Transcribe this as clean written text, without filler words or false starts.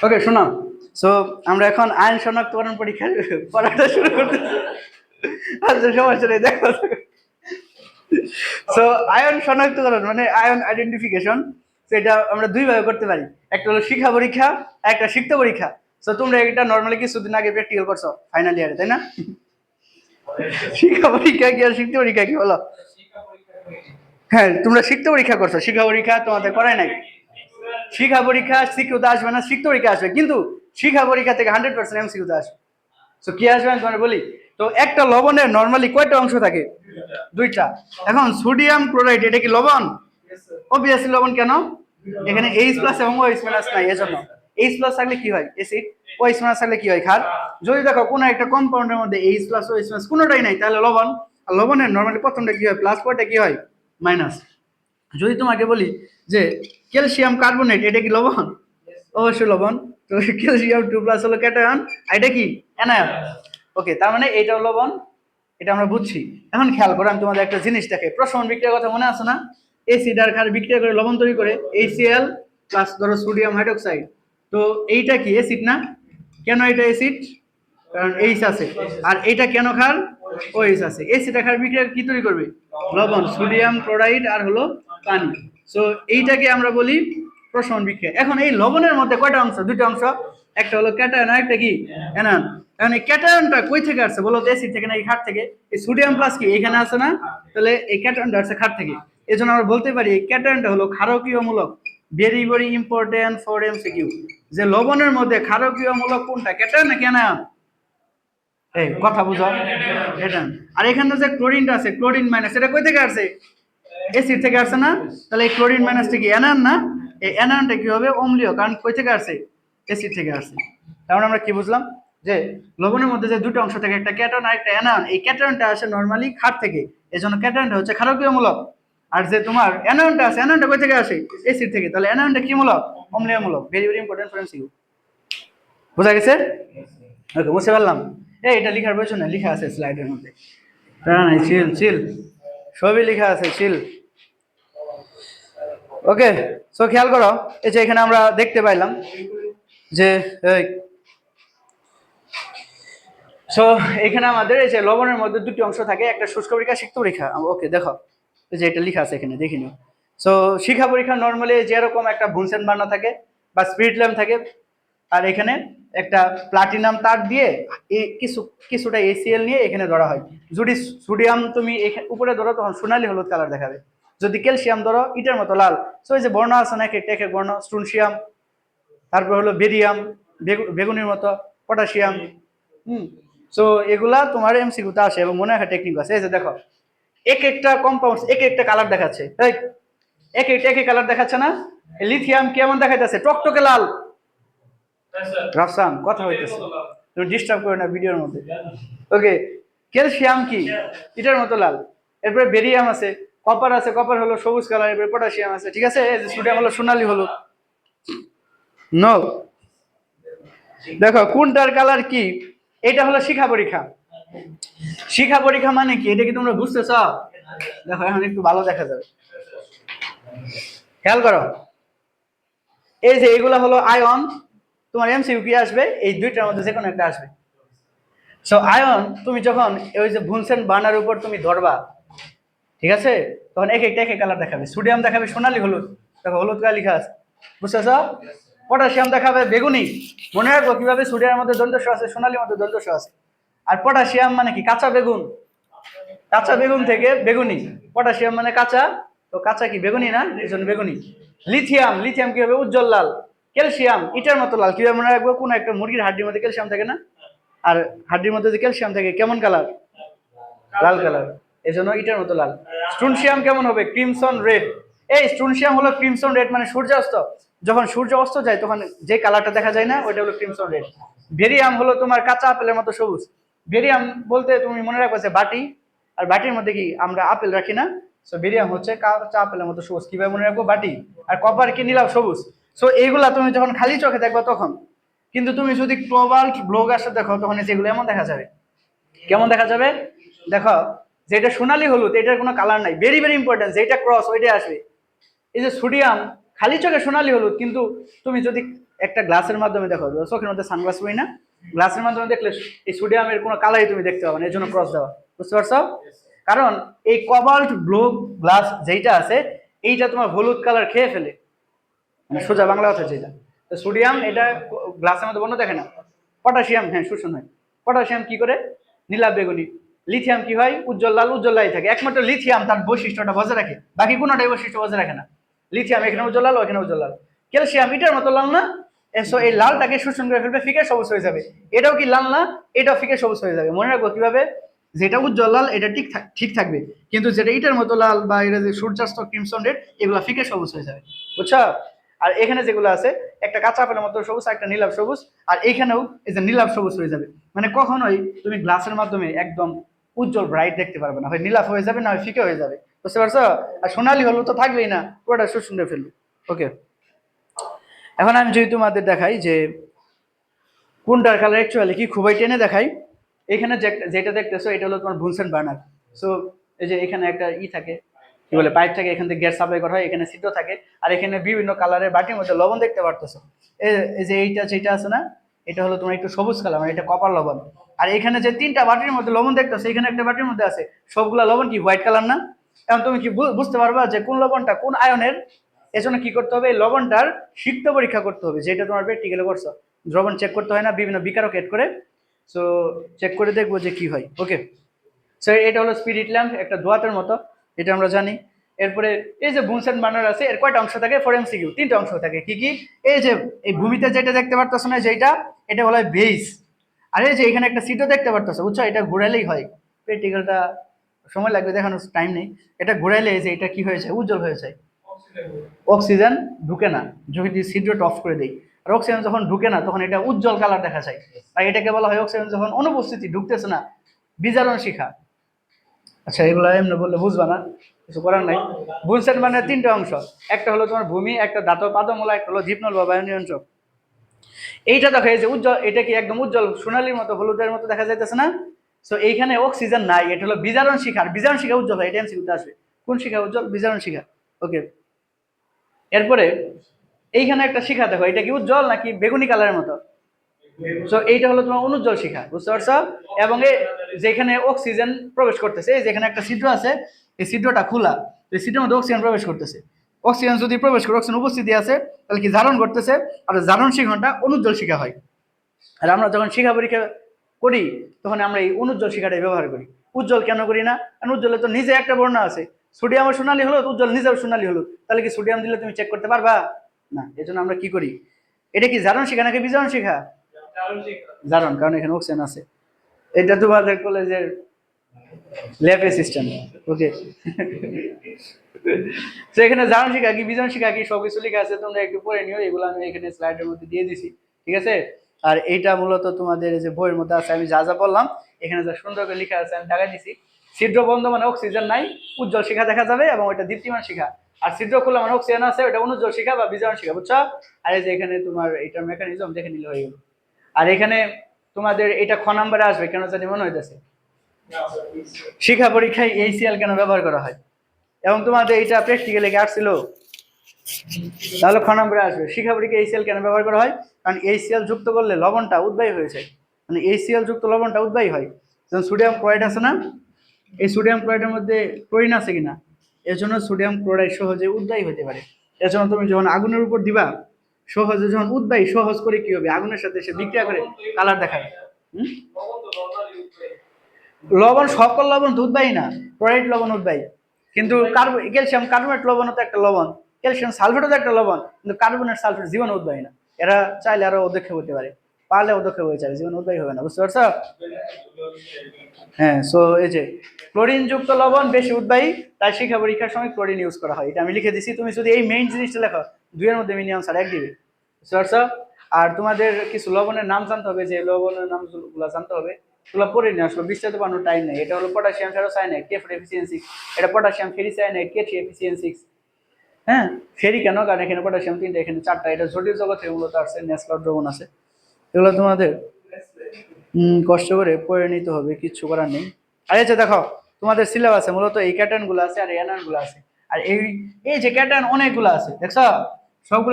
ওকে শোনো। সো আমরা এখন আয়ন শনাক্তকরণ পরীক্ষার পড়াটা শুরু করতে। আচ্ছা সমস্যা নেই, দেখো। সো আয়ন শনাক্তকরণ মানে আয়ন আইডেন্টিফিকেশন, সেটা আমরা দুই ভাবে করতে পারি। একটা হলো শিক্ষা পরীক্ষা, একটা শিক্ত পরীক্ষা। সো তোমরা এটা নর্মালি কিছুদিন আগে প্র্যাকটিক্যাল করছো ফাইনাল ইয়ারে, তাই না? শিক্ষা পরীক্ষা কি আর শিক্ত পরীক্ষা কি বলো? হ্যাঁ, তোমরা শিক্ত পরীক্ষা করছো, শিক্ষা পরীক্ষা তোমাদের করাই নাই। শিক্ষা পরীক্ষা সিকিউতে আসবে না, শিক্ত পরীক্ষা আসবে, কিন্তু শিক্ষা পরীক্ষা থেকে 100% এমসিকিউতে আসবে। তো কি আসবে আমি তোমার বলি। তো একটা লবণের নর্মালি কয়টা অংশ থাকে? দুইটা। এখন সোডিয়াম ক্লোরাইড এটা কি লবণ? অবভিয়াসলি লবণ। কেন? এখানে এইচ প্লাস এবং ওএইচ মাইনাস নাই, এজন্য। এইচ প্লাস থাকলে কি হয়? অ্যাসিড। ওএইচ মাইনাস থাকলে কি হয়? ক্ষার। যদি দেখো কোনো একটা কম্পাউন্ডের মধ্যে এইচ প্লাস ওএইচ মাইনাস কোনোটাই নাই, তাহলে লবণ। আর লবণের নর্মালি প্রথমটা কি হয়? প্লাস, পরটা কি হয়? মাইনাস। যদি তোমাকে বলি যে ক্যালসিয়াম কার্বনেট এটা কি লবণ? অবশ্যই লবণ। তো ক্যালসিয়াম 2+ হলো ক্যাটায়ন, আর এটা কি? অ্যানায়ন। ওকে, তার মানে এটাও লবণ, এটা আমরা বুঝছি। এখন খেয়াল করো, আমি তোমাদের একটা জিনিস দেখে, প্রশমন বিক্রিয়ার কথা মনে আছে না? এসিড আর ক্ষার বিক্রিয়া করে লবণ তৈরি করে, HCl প্লাস ধরো সোডিয়াম হাইড্রোক্সাইড। তো এইটা কি অ্যাসিড না? কেন এটা অ্যাসিড? কারণ এইচ আছে। আর এইটা কেন ক্ষার? ওএইচ আছে। অ্যাসিড আর ক্ষার বিক্রিয়া কি তৈরি করবে? লবণ, সোডিয়াম ক্লোরাইড আর হলো পানি। সো এইটাকে আমরা বলি প্রশমন বিক্রিয়া। এখন এই লবণের মধ্যে কয়টা অংশ? দুটো অংশ। একটা হলো ক্যাটায়ন আর একটা কি? অ্যানায়ন। এখন এই ক্যাটায়নটা কই থেকে আসছে বলো তো? অ্যাসিড থেকে নাকি ক্ষার থেকে? এই সোডিয়াম প্লাস কি এখানে আছে না? তাহলে এই ক্যাটায়নটা আসছে ক্ষার থেকে। এজন্য আমরা বলতে পারি এই ক্যাটায়নটা হলো ক্ষারকীয়মূলক। Very very important for MCQ, যে লবণের মধ্যে ক্ষারকীয়মূলক কোনটা, ক্যাটায়ন নাকি অ্যানায়ন? এই কথা বুঝো এটা। আর এখানে যে ক্লোরিনটা আছে, ক্লোরিন মাইনাস, এটা কই থেকে আসছে? অ্যাসিড থেকে আসছে না? তাহলে এই ক্লোরিন মাইনাসটা কি অ্যানায়ন না? এই অ্যানায়নটা কি হবে? অম্লীয়, কারণ কই থেকে আসছে? অ্যাসিড থেকে আসছে। তার আমরা কি বুঝলাম? যে লবণের মধ্যে যে দুটো অংশ থাকে, একটা ক্যাটায়ন আর একটা অ্যানায়ন, এই ক্যাটায়নটা আসে নরমালি ক্ষার থেকে, এজন্য ক্যাটায়নটা হচ্ছে ক্ষারকীয়মূলক। আর যে তোমার অ্যানায়নটা আছে, অ্যানায়নটা কই থেকে আসে? অ্যাসিড থেকে, তাহলে অ্যানায়নটা কি মূলক? অম্লীয়মূলক। Very very important for MCQ. বোঝা গেছে? ওকে, বুঝতে পারলাম। এটা লিখার প্রয়োজন না, লিখা আছে স্লাইডের মধ্যে। নাই, চিল চিল, সবই লেখা আছে, চিল। ওকে, সো খেয়াল করো, এই যে এখানে আমরা দেখতে পাইলাম যে সো এখানে আমাদের এই যে লবণের মধ্যে দুটি অংশ থাকে, একটা শুষ্ক পরীক্ষা, সিক্ত পরীক্ষা। ওকে দেখো, এই যে এটা লেখা আছে এখানে, দেখি নিও। সো শিখা পরীক্ষা নর্মালি যেরকম একটা বুনসেন বার্নার থাকে বা স্পিরিট ল্যাম্প থাকে, আর এখানে একটা প্লাটিনাম তার দিয়ে কিছুটা ACL নিয়ে এখানে ধরা হয়। যদি সোডিয়াম তুমি উপরে ধরো তখন সোনালী হলুদ কালার দেখাবে, যদি ক্যালসিয়াম ধরো ইটার মতো লাল। সো এই যে বর্ণ আছে না, এক এক বর্ণ, স্ট্রোনশিয়াম, তারপর হলো বেরিয়াম, বেগুনির মতো, পটাশিয়াম। সো এগুলা তোমার এমসিকিউতে আসে এবং মনে রাখার টেকনিক আছে। এই যে দেখো, এক একটা কম্পাউন্ড এক একটা কালার দেখাচ্ছে, তাই এক এক কালার দেখাচ্ছে না? লিথিয়াম কেমন দেখাইতেছে? টকটকে লাল। রাফসান কথা হইতেছে, তুমি ডিস্টার্ব করো না ভিডিওর মধ্যে। ওকে, ক্যালসিয়াম কি? এটার মতো লাল। এরপরে বেরিয়াম আছে, কপার আছে, কপার হলো সবুজ কালার। এরপরে পটাশিয়াম আছে, ঠিক আছে। সোডিয়াম হলো সোনালী হলুদ। নো, দেখো কোনটার কালার কি? এটা হলো শিখা পরীক্ষা। শিখা পরীক্ষা মানে কি, এটা কি তোমরা বুঝতেছ? দেখো এখন একটু ভালো দেখা যাবে, খেয়াল করো। এই যে এগুলা হলো আয়ন, তোমার এমসিকিউ কি আসবে? এই দুইটার মধ্যে যে কোনো একটা আসবে। সো আয়ন তুমি যখন ওই যে বুনসেন বার্নার উপর তুমি ধরবা, ঠিক আছে, তখন এক একটা এক এক কালার দেখাবে। সোডিয়াম দেখাবে সোনালী হলুদ, দেখো হলুদ কালার লেখা আছে, বুঝতেছ? পটাশিয়াম দেখাবে বেগুনি। মনে রাখবো কিভাবে, সোডিয়ামের মধ্যে দন্তস আছে, সোনালীর মধ্যে দন্তস আছে। আর পটাশিয়াম মানে কি? কাঁচা বেগুন। কাঁচা বেগুন থেকে বেগুনি, পটাশিয়াম মানে কাঁচা, তো কাঁচা কি বেগুনি না, এই জন্য বেগুনি। লিথিয়াম, লিথিয়াম কি হবে? উজ্জ্বল লাল। ক্যালসিয়াম ইটার মতো লাল। কিভাবে মনে রাখবো? কোন একটা মুরগির হাড্ডির মধ্যে ক্যালসিয়াম থাকে না, আর হাড্ডির মধ্যে যে ক্যালসিয়াম থাকে কেমন কালার? লাল কালার, এই জন্য ইটার মতো লাল। স্ট্রোনশিয়াম কেমন হবে? Crimson red. এই স্ট্রোনশিয়াম হলো ক্রিমসন রেড, মানে সূর্যাস্ত, যখন সূর্য অস্ত যায় তখন যে কালারটা দেখা যায় না, ওইটা হলো ক্রিমসন রেড। ভেরিয়াম হলো তোমার কাঁচা আপেলের মতো সবুজ। ভেরিয়াম বলতে তুমি মনে রাখবে যে বাটি, আর বাটির মধ্যে কি আমরা আপেল রাখি না? সো ভেরিয়াম হচ্ছে কাঁচা আপেলের মতো সবুজ। কিভাবে মনে রাখবো? বাটি। আর কপার কি? নীলাভ সবুজ। সো এইগুলা তুমি যখন খালি চোখে দেখবো তখন, কিন্তু তুমি যদি কোবাল্ট ব্লগ আসে দেখো, তখন যেগুলো এমন দেখা যাবে। কেমন দেখা যাবে? দেখো, যেটা সোনালী হলুদ এটার কোনো কালার নাই। ভেরি ভেরি ইম্পর্টেন্ট, যেটা ক্রস ওইটাই আসবে। এই যে সোডিয়াম খালি চোখে সোনালী হলুদ, কিন্তু তুমি যদি একটা গ্লাসের মাধ্যমে দেখো, চোখের মধ্যে সানগ্লাস পরি না, গ্লাসের মাধ্যমে দেখলে এই সোডিয়ামের কোনো কালারই তুমি দেখতে পাবে না, এর জন্য ক্রস দেওয়া। বুঝতে পারছো? কারণ এই কবাল্ট ব্লু গ্লাস যেইটা আছে এইটা তোমার হলুদ কালার খেয়ে ফেলে, মানে সোজা বাংলা কথা যেটা। তো সোডিয়াম এটা গ্লাসের মধ্যে বন্ধ দেখে না। পটাশিয়াম হ্যাঁ শোষণ হয়। পটাশিয়াম কি করে? নীলাভ বেগুনি। লিথিয়াম কি হয়? উজ্জ্বল লাল, উজ্জ্বল লাল থাকে। একমাত্র লিথিয়াম তার বৈশিষ্ট্যটা বজায় রাখে, বাকি কোনোটাই বৈশিষ্ট্য বজায় রাখে না। লিথিয়াম এখানে উজ্জ্বল লাল, ওখানে উজ্জ্বল লাল। ক্যালসিয়াম এটার মতো লাল না, সো এই লালটাকে শোষণ করে ফেলবে, ফিকে সবুজ হয়ে যাবে। এটাও কি লাল না, এটাও ফিকে সবুজ হয়ে যাবে। মনে রাখবো কিভাবে, যেটা উজ্জ্বল লাল এটা ঠিক থাকবে, কিন্তু যেটা এটার মতো লাল বা এটা যে সূর্যাস্ত ক্রিমসন রেড এগুলো ফিকে সবুজ হয়ে যাবে। বুঝছো? আর এখানে যেগুলো আছে একটা কাঁচা আপেলের মতো সবুজ, একটা নীলাভ সবুজ, আর এখানেও এই যে নীলাভ সবুজ হয়ে যাবে। মানে কখনোই তুমি গ্লাসের মাধ্যমে একদম উজ্জ্বল ব্রাইট দেখতে পারবে না, হয় নীলাভ হয়ে যাবে না হয় ফিকে হয়ে যাবে। বুঝতে পারছো? আর সোনালি হলুদ তো থাকবেই না, পুরোটা শোষণ করে ফেলবে। ওকে, এখন আমি যদি তোমাদের দেখাই যে কোনটার কালার অ্যাকচুয়ালি কি, খুবই টেনে দেখাই। এখানে যেটা দেখতেছো এটা হলো তোমার বুনসেন বার্নার। সো এই যে এখানে একটা থাকে, কি বলে, পাইপ থাকে, এখান থেকে গ্যাস সাপ্লাই করা হয়, এখানে ছিদ্র থাকে, আর এখানে বিভিন্ন কালারের বাটির মধ্যে লবণ দেখতে পারতেছো। এই যে এইটা যেটা আছে না, এটা হলো তোমার একটু সবুজ কালার, মানে এটা কপার লবণ। আর এখানে যে 3টা বাটির মধ্যে লবণ দেখতেছো, এখানে একটা বাটির মধ্যে আছে, সবগুলা লবণ কি হোয়াইট কালার না? এখন তুমি কি বুঝতে পারবা যে কোন লবণটা কোন আয়নের? এজন্য কি করতে হবে, এই লবণটার সিক্ত পরীক্ষা করতে হবে, যেটা তোমার প্র্যাকটিক্যালে করছো। দ্রবণ চেক করতে হয় না, বিভিন্ন বিকারক এড করে। সো চেক করে দেখবো যে কি হয়। ওকে, সো এটা হলো স্পিরিট ল্যাম্প, একটা দোয়াতের মতো, এটা আমরা জানি। এরপরে এই যে বুনসেন বার্নার আছে, এর কয়টা অংশ থাকে? ফর এমসিকিউ 3টা অংশ থাকে। কি কি? এই যে এই ভূমিতে যেটা দেখতে পারতেছো না যেটা, এটা বলা হয় বেস। আর এই যে এখানে একটা সিটও দেখতে পারতেছো, বুঝছো, এটা ঘুরাইলেই হয়। প্র্যাকটিক্যালটা সময় লাগবে, দেখানোর টাইম নেই। এটা ঘুরাইলে যে এটা কি হয়েছে, উজ্জ্বল হয়ে যায়। অক্সিজেন ঢুকে না যদি ছিদ্রটা অফ করে দেই। আর অক্সিজেন যখন ঢুকে না তখন এটা উজ্জ্বল কালার দেখা যায়। আর এটাকে বলা হয় অক্সিজেন যখন অনুপস্থিতি, ঢুকতেছে না, বিজারণ শিখা। আচ্ছা, এগুলো এমনি বললে বুঝবা না, কিছু করার নাই। বুনসেন মানে 3টা অংশ, একটা হলো তোমার ভূমি, একটা ধাতব পাদমূলা, একটা হলো জীবনল বা বায়ু নিয়ন্ত্রক। এইটা দেখো, এই যে উজ্জ্বল, এটা কি একদম উজ্জ্বল সোনালির মতো, হলুদের মতো দেখা যাইতেছে না? সো এইখানে অক্সিজেন নাই, এটা হলো বিজারণ শিখা। আর বিজারণ শিখা উজ্জ্বল হয়, এটা এমসিকিউতে আসবে। কোন শিখা উজ্জ্বল? বিজারণ শিখা। ওকে, এরপরে এইখানে একটা শিখা দেখো, এটা কি উজ্জ্বল নাকি বেগুনি কালারের মতো? সো এইটা হলো তোমার অনুজ্জ্বল শিখা। বুঝতে পারছো? এবং যেখানে অক্সিজেন প্রবেশ করতেছে, এই যেখানে একটা ছিদ্র আছে, এই ছিদ্রটা খোলা, এই ছিদ্রের মধ্যে অক্সিজেন প্রবেশ করতেছে। অক্সিজেন যদি প্রবেশ করে, অক্সিজেন উপস্থিতি আছে, তাহলে কি জারণ করতেছে, আর জারণ শিখাটা অনুজ্জ্বল শিখা হয়। আর আমরা যখন শিখা পরীক্ষা করি তখন আমরা এই অনুজ্জ্বল শিখাটাই ব্যবহার করি। উজ্জ্বল কেন করি না? কারণ উজ্জ্বলে তো নিজে একটা বর্ণ আছে, সোডিয়াম সোনালী হলুদ, উজ্জ্বল নিজেও সোনালী হলুদ। তাহলে কি সোডিয়াম দিলে তুমি চেক করতে পারবা না? এজন্য আমরা কি করি, এটা কি জারণ শিখা নাকি বিজারণ শিখা? জারণ, কারণ এখানে অক্সিজেন আছে। এটা তোমাদের কলেজের ল্যাব অ্যাসিস্ট্যান্ট। ওকে, তো এখানে জারণ শিখা কি বিজারণ শিখা কি সবকিছু লেখা আছে, তোমরা একটু পড়ে নিও। এগুলো আমি এখানে স্লাইডের মধ্যে দিয়ে দিছি, ঠিক আছে? আর এইটা মূলত তোমাদের যে বইয়ের মধ্যে আছে, আমি যা যা বললাম এখানে যা সুন্দর করে লেখা আছে আমি দেখাই দিছি। ছিদ্র বন্ধ মানে অক্সিজেন নাই, উজ্জ্বল শিখা দেখা যাবে, এবং ওইটা দীপ্তিমান শিখা। আর ছিদ্র খোলা মানে অক্সিজেন আছে, ওটা অনুজ্জ্বল শিখা বা বিজারণ শিখা। বুঝছো? আর এই যে এখানে তোমার এটার মেকানিজম দেখে নিলে হয়ে গেল। আর এখানে তোমাদের এটা খ নাম্বারে আসবে, কেন জানি মনে হইতেছে শিখা পরীক্ষায় এইচসিএল কেন ব্যবহার করা হয়, এবং তোমাদের এটা প্র্যাকটিক্যালে কি আসছিল? তাহলে খ নম্বরে আসবে শিখা পরীক্ষায় এইচসিএল কেন ব্যবহার করা হয়? কারণ এইচসিএল যুক্ত করলে লবণটা উদ্বায়ী হয়ে যায়, মানে এইচসিএল যুক্ত লবণটা উদ্বায়ী হয়। যেমন সোডিয়াম ক্লোরাইড আছে না, এই সোডিয়াম ক্লোরাইডের মধ্যে ক্লোরিন আছে কিনা, এর জন্য সোডিয়াম ক্লোরাইড সহজে উদ্বায়ী হতে পারে। এর জন্য তুমি যখন আগুনের উপর দিবা, সহজে যখন উদ্বায়ী, সহজ করে কি হবে, আগুনের সাথে সে বিক্রিয়া করে কালার দেখায়। লবণ, সকল লবণ তো উদ্বায়ী না, ক্লোরাইড লবণ উদ্বায়ী। কিন্তু ক্যালসিয়াম কার্বনেট লবণও তো একটা লবণ, ক্যালসিয়াম সালফেটও তো একটা লবণ, কিন্তু কার্বনেট সালফেট জীবন উদ্বায়ী না। এরা চাইলে আরো অধ্যক্ষ হতে পারে, পারলে অধ্যক্ষ হয়ে যাবে, জীবন উদ্বায়ী হবে না। বুঝতে পারছো? হ্যাঁ, সো এই যে ক্লোরিন যুক্ত লবণ বেশি উদ্বায়ী, তাই শিক্ষা পরীক্ষার সময় ক্লোরিন ইউজ করা হয়। এটা আমি লিখে দিছি, তুমি যদি এই মেইন জিনিসটা লেখো, 2 এর মধ্যে মিনিমাম আনসার 1 দিবে। বুঝতে পারছো? আর তোমাদের কিছু লবণের নাম জানতে হবে, যে লবণের নামগুলো জানতে হবে, এগুলো পড়ে নিয়ে আসলো, বিস্তারিত বানানোর টাইম নেই। এটা হলো পটাশিয়াম ফেরোসায়ানাইড K4 এফিসিয়েন্সি, এটা পটাশিয়াম ফেরিসায়ানাইড K3 এফিসিয়েন্সি। হ্যাঁ, ফেরি কেন? কারণ এখানে পটাশিয়াম 3টা, এখানে 4টা। এটা জটিল জগৎ থেকে মূলত আসছে, ন্যাসলার দ্রবণ আছে। এগুলো তোমাদের কষ্ট করে পড়ে নিতে হবে, কিচ্ছু করার নেই। আর এই যে দেখো, তোমাদের সিলেবাসে মূলত এই ক্যাটার্ন গুলো আছে আর এই অ্যানায়ন গুলো আছে। আর এই এই যে ক্যাটার্ন অনেকগুলো আছে, দেখছো? সবগুলো